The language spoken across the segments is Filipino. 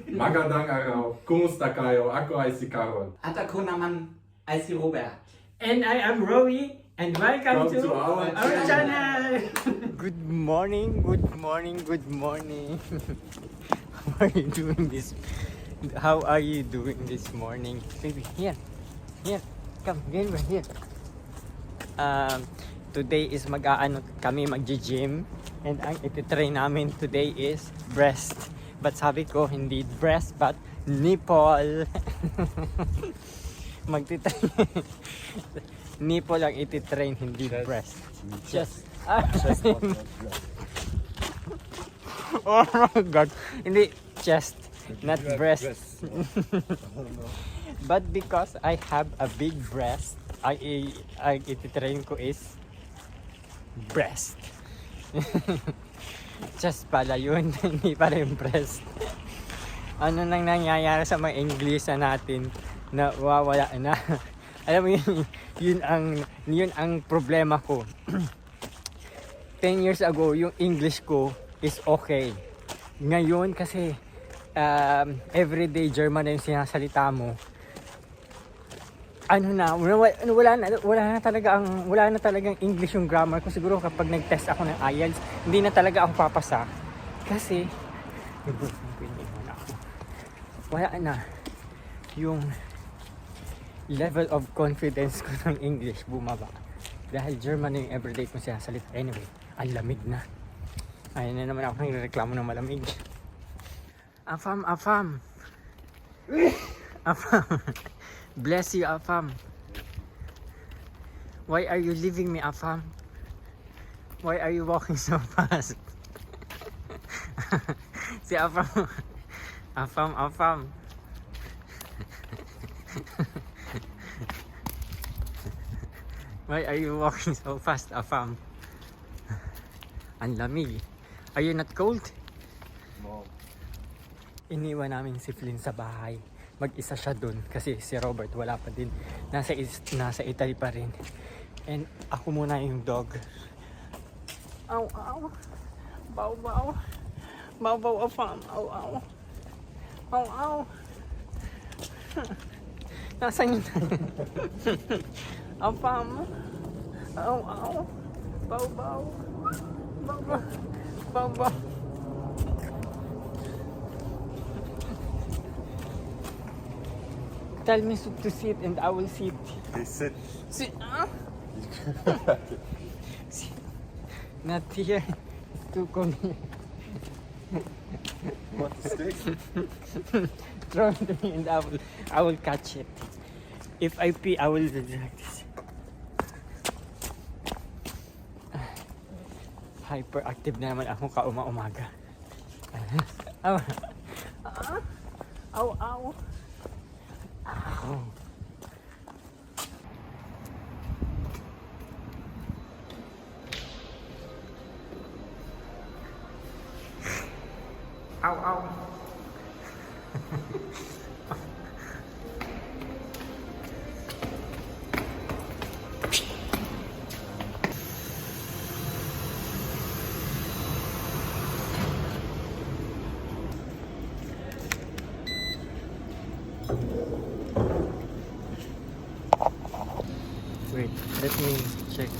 Magandang araw. Kumusta kayo? Ako ay si Carol. At ako naman ay si Robert. And I am Rowie, and welcome Come to our channel. Good morning, good morning, good morning. How are you doing this? How are you doing this morning? Baby, here. Come, here. Today is kami magji-gym, and ang iti-train namin today is breast. But sabi ko, hindi breast, but nipple. Magti-train. Nipple ang iti-train, hindi breast. Just. Oh my God. Hindi chest, not breast. But because I have a big breast, ang iti-train ko is breast. Chest pala yun, hindi pala yung breast. Ano nang nangyayari sa mga English na natin na wawala na. Alam mo yun ang problema ko. 10 years ago, yung English ko is okay. Ngayon kasi everyday German na yung sinasalita mo. Wala na talagang English yung grammar ko. Siguro kapag nag-test ako ng IELTS, hindi na talaga ako papasa. Kasi wala na yung level of confidence ko ng English bumaba. Dahil German na yung everyday kong sinasalita. Anyway, ang lamig na. Ayun na naman ako nagreklamo ng malamig. Afam. Bless you, Afam. Why are you leaving me, Afam? Why are you walking so fast? Si Afam. Afam. Why are you walking so fast, Afam? Ang lamig. Are you not cold? No. Iniwan namin si Flynn sa bahay. Mag-isa siya dun kasi si Robert wala pa din. Nasa Italy pa rin. And ako muna yung dog. Aw. Baw, Afam. Aw. Nasaan yun? Afam. Aw. Baw. Tell me to sit and I will sit. They sit. Sit. Sit. Not here. It's too convenient. What stick? Throw it to me and I will catch it. If I pee, I will do like this. Hyperactive na naman ako kauma-umaga. Aw. Ow. Ow. Wait, let me check.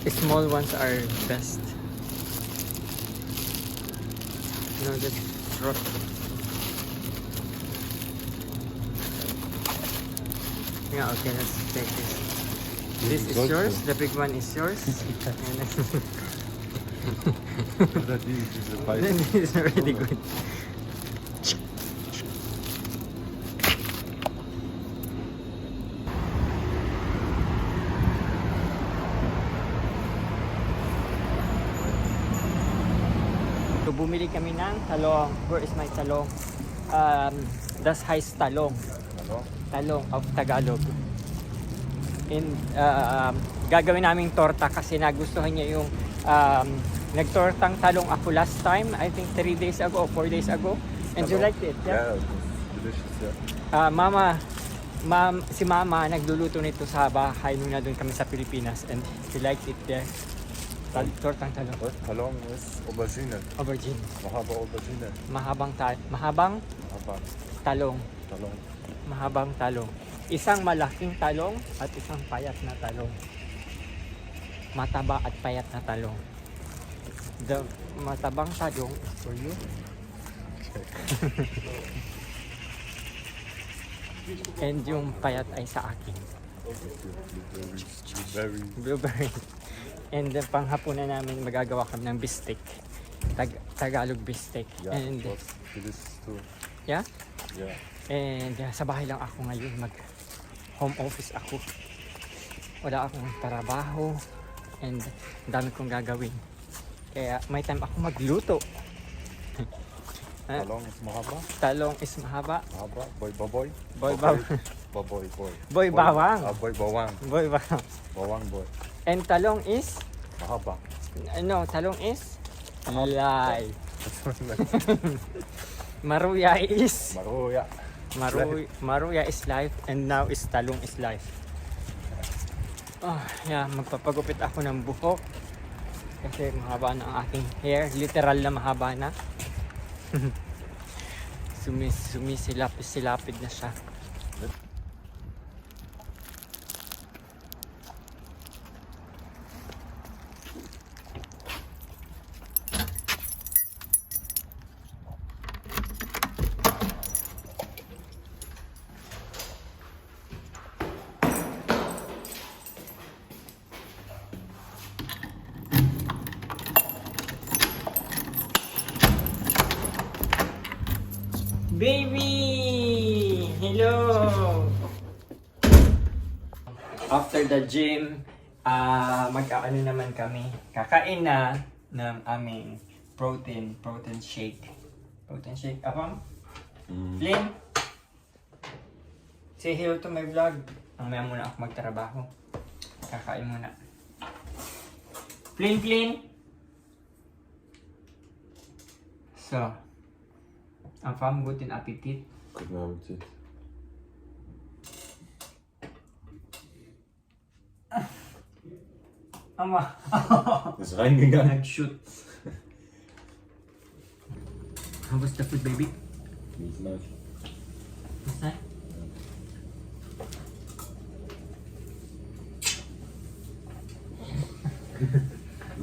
The small ones are best. No, just drop. Yeah, okay, let's take this. This is yours, the big one is yours. And then this is already good. So, bumili kami ng talong. Where is my talong? Das heißt talong. Talong of Tagalog. And gagawin namin torta kasi nagustuhan niya yung nagtortang talong ako last time. I think 3 days ago or 4 days ago. And you liked it? Yeah, it was delicious, yeah. Si Mama nagluluto nito sa bahay nung nandun kami sa Pilipinas and he liked it there. Tortang talong. What? Talong is aubergine. Aubergine. Mahaba aubergine. Mahabang Mahaba talong. talong. Mahabang talong. Isang malaking talong at isang payat na talong. Mataba at payat na talong. The matabang talong is for you. And yung payat ay sa akin. Blueberry. Blueberry. And the panghapunan namin magagawa kami ng bistek. Tagalog bistek. Yeah, And but it is too. yeah. Yeah. And sa bahay lang ako ngayon, mag home office ako. Wala akong trabaho and dami kong gagawin. Kaya may time ako magluto. Talong is mahaba. Talong is mahaba. Mahaba. Boy baboy. Boy bawang. Baboy boy. Boy bawang. Boy bawang. Boy bawang. Bawang boy. And talong is, Mahaba. ano, talong is live. Maruya is Maruya. Maruya is life and now is talong is life. Oh, yeah, magpapagupit ako ng buhok kasi mahaba na ang aking hair, literal na mahaba na. Sumisilapid na siya. Baby! Hello! After the gym, mag-aano naman kami. Kakain na ng aming protein shake. Protein shake. Apam? Flynn? Say hello to my vlog. Mamaya muna ako magtrabaho. Kakain muna. Flynn! So, Apam, guten Appetit. Guten Appetit. Ama. Ist reingegangen. Nag-shoot. How was the food, baby? It's nice. What's that?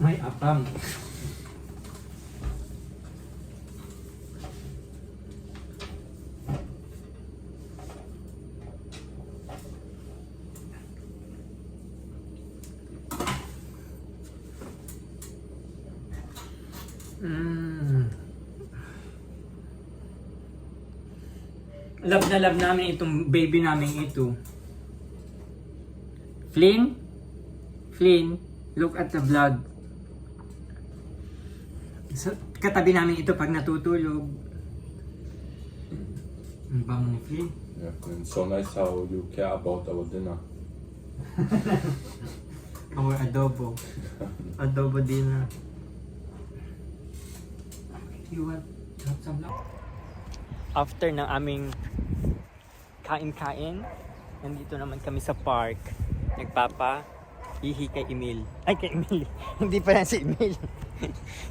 May apam. Love na love namin itong baby namin ito. Flynn, look at the vlog. So, katabi namin ito pag natutulog. Ang bango ni Flynn. Yeah, and so nice how you care about our dinner. Our adobo. Adobo dinner. You want to have some love? After ng aming kain-kain, nandito naman kami sa park. Nagpapa-hihi kay Emil. Ay, kay Emil. Hindi pa yan si Emil.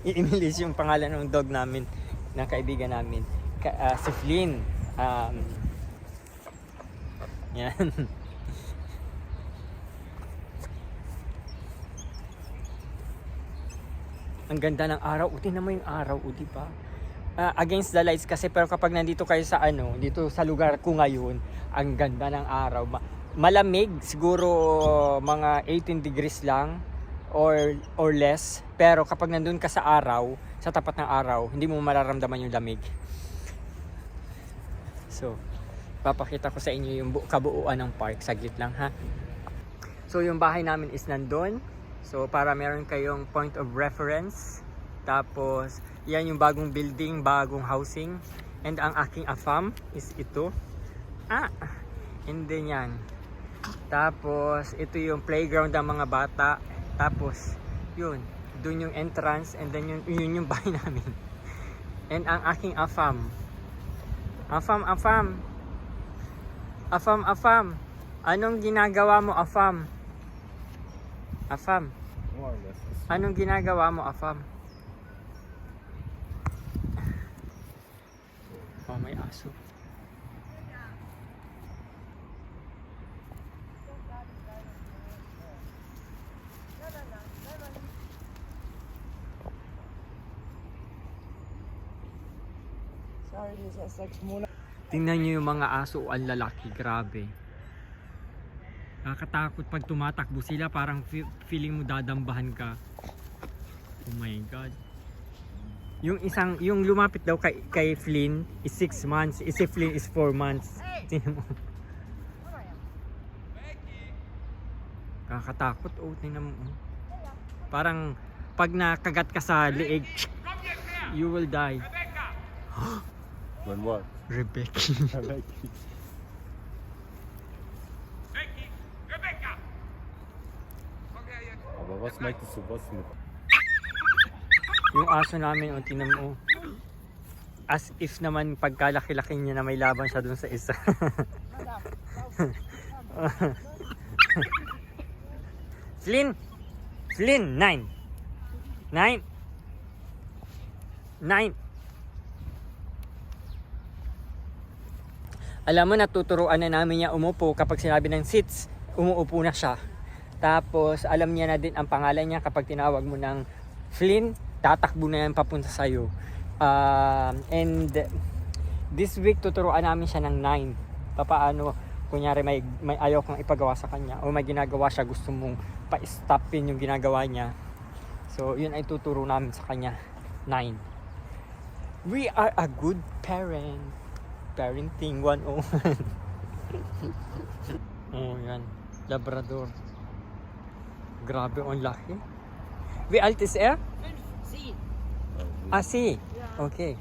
Emil is yung pangalan ng dog namin, na kaibigan namin. Si Flynn. Yan. Ang ganda ng araw. Tingnan mo yung araw, di ba? Against the lights kasi, pero kapag nandito kayo sa dito sa lugar ko ngayon, ang ganda ng araw. Malamig, siguro mga 18 degrees lang or less. Pero kapag nandun ka sa araw, sa tapat ng araw, hindi mo mararamdaman yung lamig. So, papakita ko sa inyo yung kabuuan ng park. Saglit lang, ha? So, yung bahay namin is nandun. So, para meron kayong point of reference. Tapos, yan yung bagong building, bagong housing. And ang aking afam is ito. And then yan. Tapos, ito yung playground ng mga bata. Tapos, yun. Dun yung entrance. And then yun yung bahay namin. And ang aking afam. Afam. Anong ginagawa mo, afam? Afam. More or less the Anong ginagawa mo, Afam? Oh, may aso. Tingnan nyo yung mga aso, ang lalaki, grabe. Nakakatakot pag tumatakbo sila, parang feeling mo dadambahan ka. Oh my God. Yung lumapit daw kay Flynn is 6 months, si Flynn is 4 months. Tingnan mo. Nakakatakot, oh, tingnan mo. Parang pag nakagat ka sa leeg, you will die. When what? Rebecca. Aber was möchtest du was mit? Yung aso namin, oh, tingnan mo. As if naman pagkalaki-laki niya na may laban siya dun sa isa. Flynn! Flynn! 9! 9! 9! Alam mo, natuturuan na namin niya umupo kapag sinabi ng sits, umuupo na siya. Tapos, alam niya na din ang pangalan niya kapag tinawag mo ng Flynn, tatakbo na yan papunta sa'yo. And this week, tuturuan namin siya ng 9. Papaano, kunyari may ayaw kang ipagawa sa kanya o may ginagawa siya, gusto mong pa-stopin yung ginagawa niya. So, yun ay tuturo namin sa kanya. 9. We are a good parent. Parenting 101. Oh, yan. Labrador. Grabe, ang laki. Wie alt ist er? 5. Ah, sie. Okay.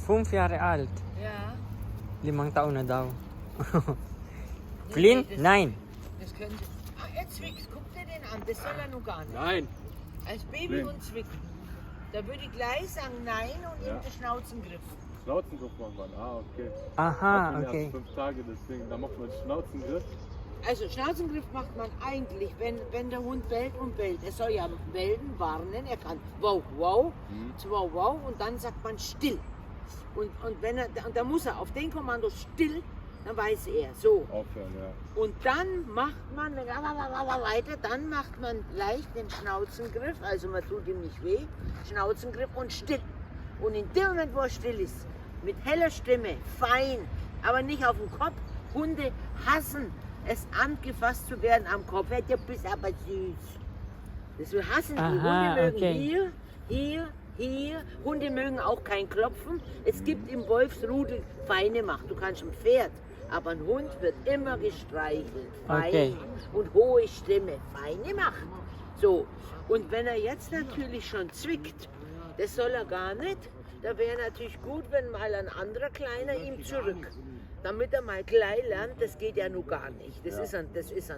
5 Jahre alt. Ja. 5 taon na daw. Flynn? 9. Das könnte. Ah, er zwickt. Guck dir den an. Das soll er nun gar nicht. Nein. Als Babyhund zwickt. Da würde ich gleich sagen nein und ihm den Schnauzengriff. Schnauzengriff macht man. Ah, okay. Aha, Hat man okay. erst 5 Tage, deswegen, da macht man Schnauzengriff. Also Schnauzengriff macht man eigentlich, wenn der Hund bellt und bellt. Er soll ja melden, warnen. Er kann wow, wow, wow, wow und dann sagt man still. Und wenn er, und da muss er auf den Kommando still, dann weiß er so. Aufhören, ja. Und dann macht man weiter, dann macht man leicht den Schnauzengriff, also man tut ihm nicht weh, Schnauzengriff und still. Und in dem Moment, wo er still ist, mit heller Stimme, fein, aber nicht auf dem Kopf. Hunde hassen es, angefasst zu werden am Kopf. Hey, du bist aber süß. Das hassen die. Aha, Hunde mögen okay. hier. Hunde mögen auch kein Klopfen. Es gibt im Wolfsrudel feine Macht. Du kannst ein Pferd, aber ein Hund wird immer gestreichelt. Fein Okay. und hohe Stimme. Feine Macht. So. Und wenn er jetzt natürlich schon zwickt, das soll er gar nicht. Da wäre natürlich gut, wenn mal ein anderer Kleiner ihm zurück. Damit er mal gleich lernt, das geht ja nun gar nicht. Das ist ein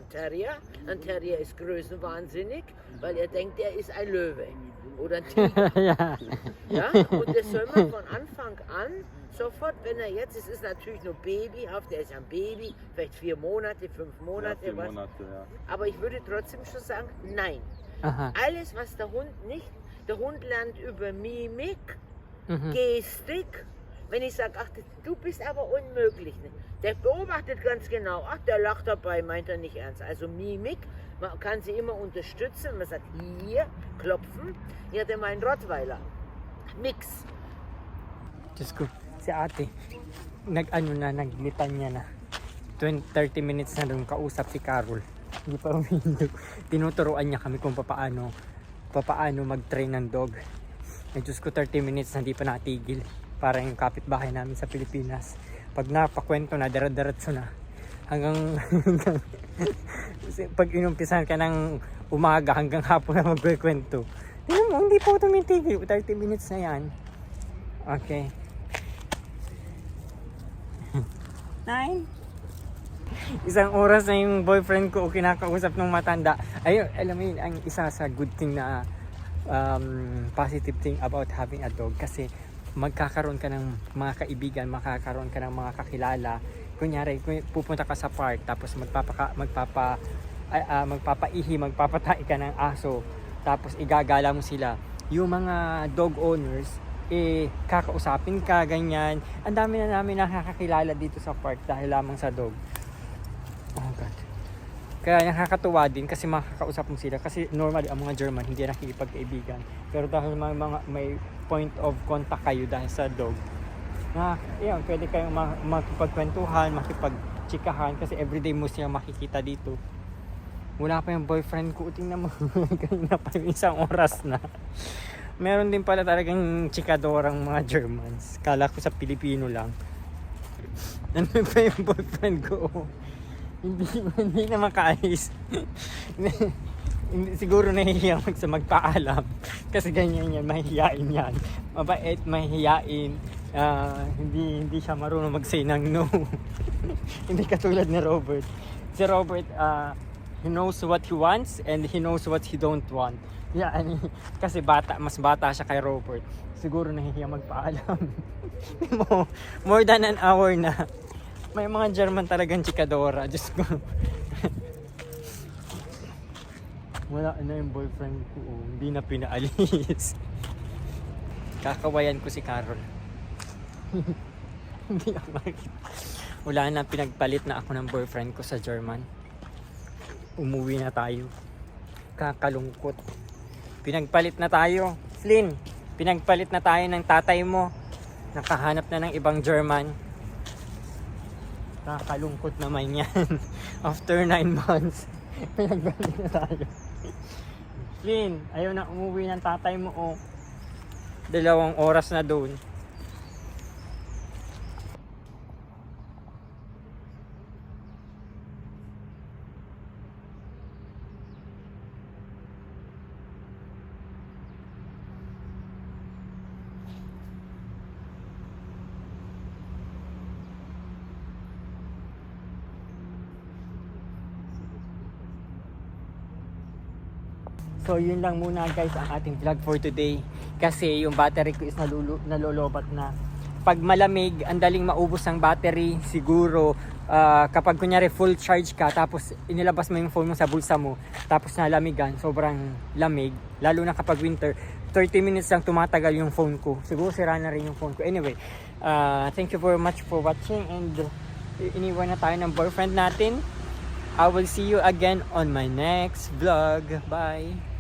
Terrier. Ein Terrier ist größenwahnsinnig, weil er denkt, er ist ein Löwe. Oder ein Tiger. Ja. Ja? Und das soll man von Anfang an sofort, wenn er jetzt, es ist natürlich nur babyhaft, er ist ein Baby, vielleicht 4 Monate, 5 Monate, 4 was. Monate, ja. Aber ich würde trotzdem schon sagen, nein. Aha. Alles, was der Hund nicht, der Hund lernt über Mimik, Mhm. Gestik. Wenn ich sage, ach, du bist aber unmöglich. Ne? Der beobachtet ganz genau, ach, der lacht dabei, meint er nicht ernst. Also Mimik, man kann sie immer unterstützen. Man sagt, hier, klopfen. Hier hat er meinen Rottweiler. Mix. Diyos ko, si ate, naglitan niya na. 30 minutes na doon kausap si Carol. Hindi pa umihinto. Tinuturuan niya kami kung papaano mag-train ng dog. Ay Diyos ko, 30 minutes na hindi pa natigil. Para yung kapitbahay namin sa Pilipinas. Pag napakwento na, diretso na. Hanggang pag inumpisan ka ng umaga hanggang hapon na magkwento. Tingnan mo, hindi pa ako tumitigil. 30 minutes na yan. Okay. 9. Isang oras na yung boyfriend ko kinakausap ng matanda. Ayun, alam mo yun, ang isa sa good thing na positive thing about having a dog. Kasi magkakaroon ka ng mga kaibigan, magkakaroon ka ng mga kakilala. Kunyari, pupunta ka sa park, tapos magpapaihi, magpapatay ka ng aso, tapos igagala mo sila. Yung mga dog owners, kakausapin ka, ganyan. Ang dami na namin nakakakilala dito sa park dahil lamang sa dog. Oh God. Kaya nakakatuwa din kasi makakausap mo sila. Kasi normally ang mga German hindi nakikipagkaibigan. Pero dahil may point of contact kayo dahil sa dog, yun, pwede kayong makipagkwentuhan, makipagchikahan kasi everyday mo siya makikita dito. Wala pa yung boyfriend ko, tingnan mo. Kanina pa yung isang oras na. Meron din pala talagang chikadorang mga Germans. Kala ko sa Pilipino lang. Ano pa yung boyfriend ko? Hindi na makaalis. Siguro nahihiya magpaalam. Kasi ganyan yan, mahihiyain yan. Mabait, mahihiyain. Hindi siya marunong mag-say ng no. Hindi katulad ni Robert. Si Robert, he knows what he wants and he knows what he don't want. Yeah, kasi mas bata siya kay Robert. Siguro nahihiya magpaalam. More than an hour na. May mga German talagang chikadora. Diyos ko. Wala na yung boyfriend ko. Hindi na pinaalis. Kakawayan ko si Carol. Hindi ako makikita. Wala na, pinagpalit na ako ng boyfriend ko sa German. Umuwi na tayo. Kakalungkot. Pinagpalit na tayo. Flynn, pinagpalit na tayo ng tatay mo. Nakahanap na ng ibang German. Kakalungkot naman yan. After 9 months, pinagpalit na tayo. Flynn, ayaw na umuwi ng tatay mo. 2 oras na doon. So yun lang muna guys ang ating vlog for today. Kasi yung battery ko is nalolobat na. Pag malamig, ang daling maubos ang battery. Siguro kapag kunyari full charge ka, tapos inilabas mo yung phone mo sa bulsa mo, tapos nalamigan, sobrang lamig. Lalo na kapag winter, 30 minutes lang tumatagal yung phone ko. Siguro sira na rin yung phone ko. Anyway, thank you very much for watching. And iniwan na tayo ng boyfriend natin. I will see you again on my next vlog. Bye!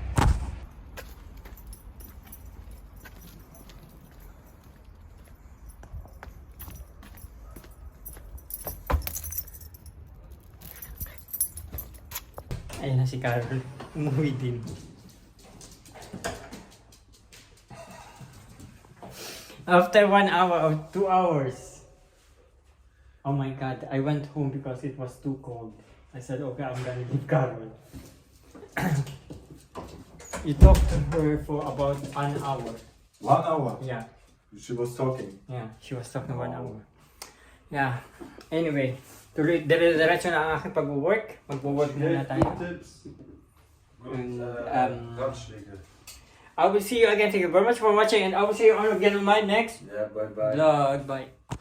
Ayan na si Carol. Umuwi din. After 1 hour or 2 hours. Oh my God. I went home because it was too cold. I said, okay, I'm gonna leave Carol. You talked to her for about 1 hour. 1 hour? Yeah. She was talking. Yeah, she was talking 1 hour. Yeah. Anyway, diretso na ang aking pag-work. Mag-work muna tayo. Tips. And, Ratschläge. I will see you again. Thank you very much for watching, and I will see you again on my next Yeah, bye bye. vlog. Bye.